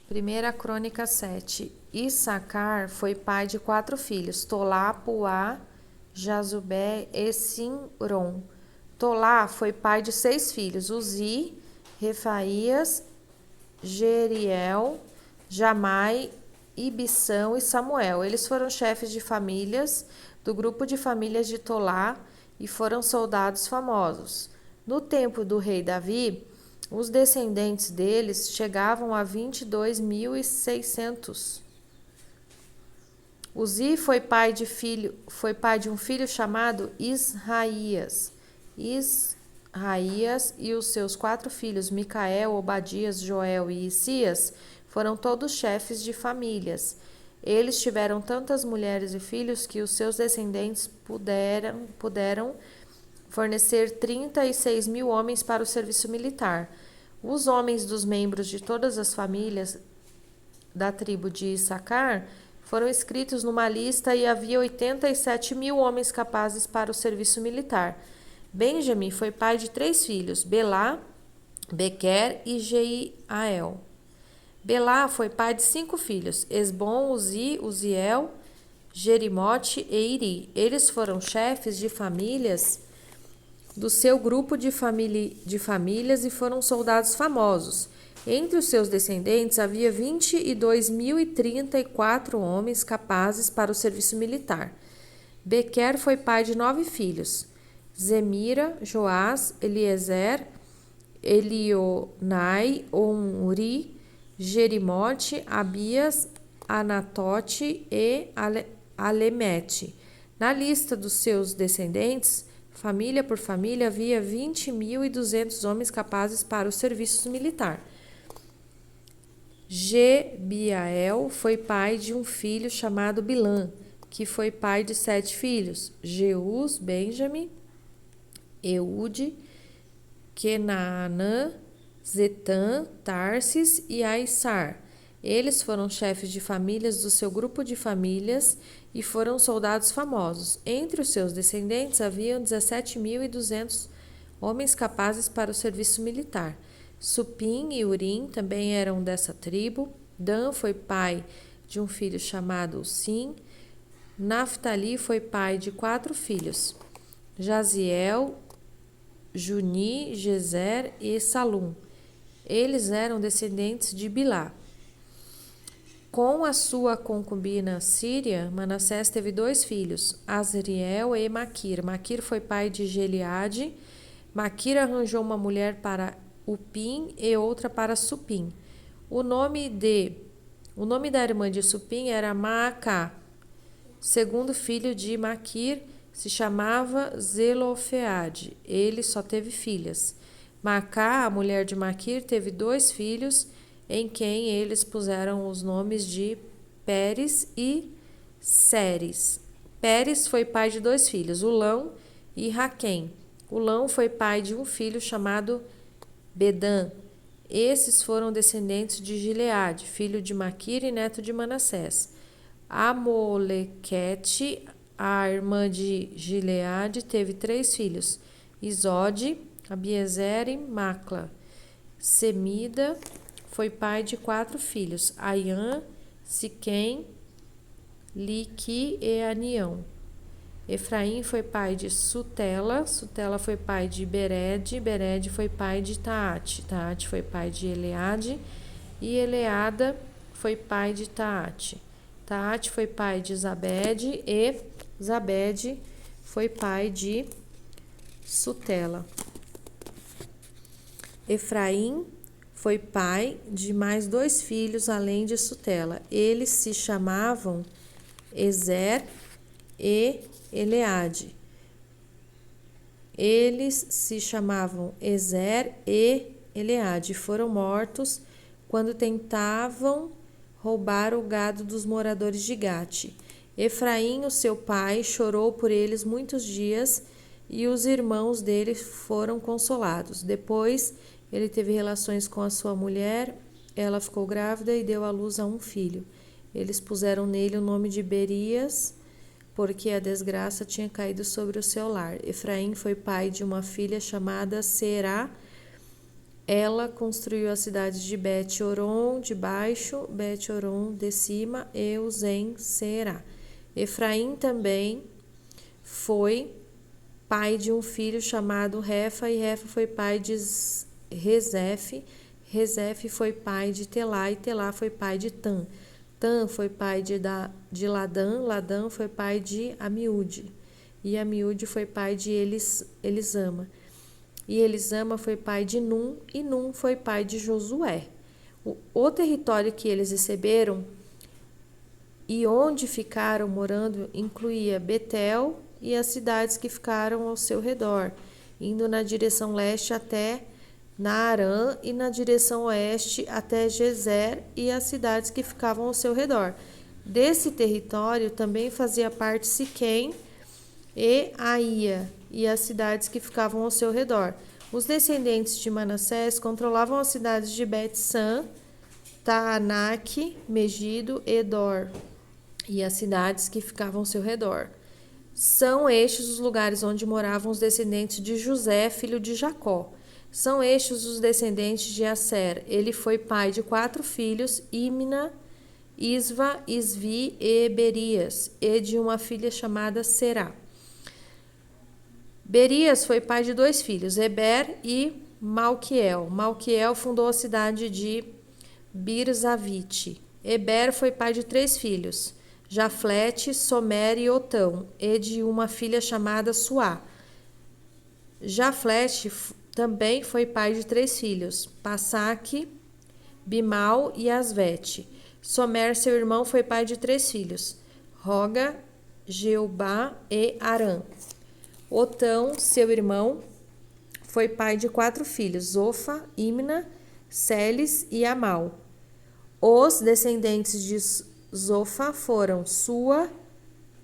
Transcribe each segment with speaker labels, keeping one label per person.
Speaker 1: Primeira Crônica 7. Issacar foi pai de 4 filhos, Tolá, Puá, Jazubé e Simron. Tolá foi pai de 6 filhos, Uzi, Refaías, Jeriel, Jamai, Ibição e Samuel. Eles foram chefes de famílias do grupo de famílias de Tolá e foram soldados famosos. No tempo do rei Davi, os descendentes deles chegavam a 22.600. Uzi foi pai de um filho chamado Israías. Israías e os seus 4 filhos, Micael, Obadias, Joel e Isias, foram todos chefes de famílias. Eles tiveram tantas mulheres e filhos que os seus descendentes puderam fornecer 36.000 homens para o serviço militar. Os homens dos membros de todas as famílias da tribo de Issacar foram inscritos numa lista e havia 87.000 homens capazes para o serviço militar. Benjamim foi pai de 3 filhos, Belá, Bequer e Jeiael. Belá foi pai de 5 filhos, Esbom, Uzi, Uziel, Jerimote e Iri. Eles foram chefes de famílias do seu grupo de famílias e foram soldados famosos. Entre os seus descendentes havia 22.034 homens capazes para o serviço militar. Bequer foi pai de 9 filhos, Zemira, Joás, Eliezer, Elionai, Omri, Jerimote, Abias, Anatote e Alemete. Na lista dos seus descendentes, família por família, havia 20.200 homens capazes para o serviço militar. Gebiael foi pai de um filho chamado Bilã, que foi pai de 7 filhos, Jeus, Benjamim, Eude, Kenaanã, Zetã, Tarsis e Aissar. Eles foram chefes de famílias do seu grupo de famílias e foram soldados famosos. Entre os seus descendentes haviam 17.200 homens capazes para o serviço militar. Supim e Urim também eram dessa tribo. Dan foi pai de um filho chamado Sim. Naftali foi pai de 4 filhos, Jaziel, Juni, Gezer e Salum. Eles eram descendentes de Bilá. Com a sua concubina Síria, Manassés teve 2 filhos, Azriel e Maquir. Maquir foi pai de Gileade. Maquir arranjou uma mulher para Upim e outra para Supim. O nome da irmã de Supim era Maacá. Segundo filho de Maquir se chamava Zelofeade. Ele só teve filhas. Maacá, a mulher de Maquir, teve 2 filhos, em quem eles puseram os nomes de Pérez e Séres. Pérez foi pai de 2 filhos, Ulão e Raquém. Ulão foi pai de um filho chamado Bedã. Esses foram descendentes de Gileade, filho de Maquir e neto de Manassés. Amolequete, a irmã de Gileade, teve 3 filhos, Isode, Abiezer e Macla. Semida foi pai de 4 filhos, Aiã, Siquém, Liqui e Anião. Efraim foi pai de Sutela, Sutela foi pai de Bered, Bered foi pai de Taate, Taate foi pai de Eleade e Eleada foi pai de Taate. Taate foi pai de Zabede e Zabede foi pai de Sutela. Efraim foi pai de mais 2 filhos além de Sutela. Eles se chamavam Ezer e Eleade. Foram mortos quando tentavam roubar o gado dos moradores de Gate. Efraim, o seu pai, chorou por eles muitos dias e os irmãos dele foram consolados. Depois, ele teve relações com a sua mulher, ela ficou grávida e deu à luz a um filho. Eles puseram nele o nome de Berias, porque a desgraça tinha caído sobre o seu lar. Efraim foi pai de uma filha chamada Será, Ela construiu as cidades de Bet-Oron de baixo, Bet-Oron de cima e Uzen Seerá. Efraim também foi pai de um filho chamado Refa, e Refa foi pai de Rezefe. Rezefe foi pai de Telá, e Telá foi pai de Tam. Tam foi pai de Ladã, Ladã foi pai de Amiúde, e Amiúde foi pai de Elisama. E Elisama foi pai de Num, e Num foi pai de Josué. O território que eles receberam e onde ficaram morando incluía Betel e as cidades que ficaram ao seu redor, indo na direção leste até Naarã e na direção oeste até Gezer e as cidades que ficavam ao seu redor. Desse território também fazia parte Siquém e Aía e as cidades que ficavam ao seu redor. Os descendentes de Manassés controlavam as cidades de Bet-San, Taanaque, Megido e Dor e as cidades que ficavam ao seu redor. São estes os lugares onde moravam os descendentes de José, filho de Jacó. São estes os descendentes de Asser. Ele foi pai de 4 filhos, Imna, Isva, Isvi e Berias, e de uma filha chamada Será. Berias foi pai de 2 filhos, Eber e Malquiel. Malquiel fundou a cidade de Birzavite. Eber foi pai de 3 filhos, Jaflete, Somer e Otão, e de uma filha chamada Suá. Jaflete também foi pai de 3 filhos, Passaque, Bimal e Asvete. Somer, seu irmão, foi pai de 3 filhos, Roga, Jeubá e Arã. Otão, seu irmão, foi pai de 4 filhos, Zofa, Imna, Celes e Amal. Os descendentes de Zofa foram Sua,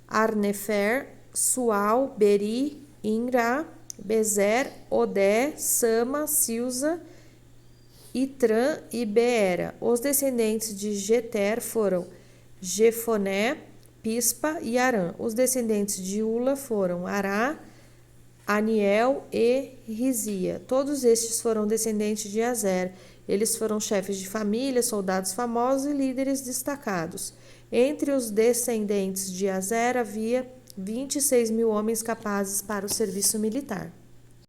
Speaker 1: Arnefer, Sual, Beri, Inra, Bezer, Odé, Sama, Silza, Itrã e Beera. Os descendentes de Jeter foram Jefoné, Pispa e Arã. Os descendentes de Ula foram Ará, Aniel e Rizia. Todos estes foram descendentes de Azer. Eles foram chefes de família, soldados famosos e líderes destacados. Entre os descendentes de Azer havia 26.000 homens capazes para o serviço militar.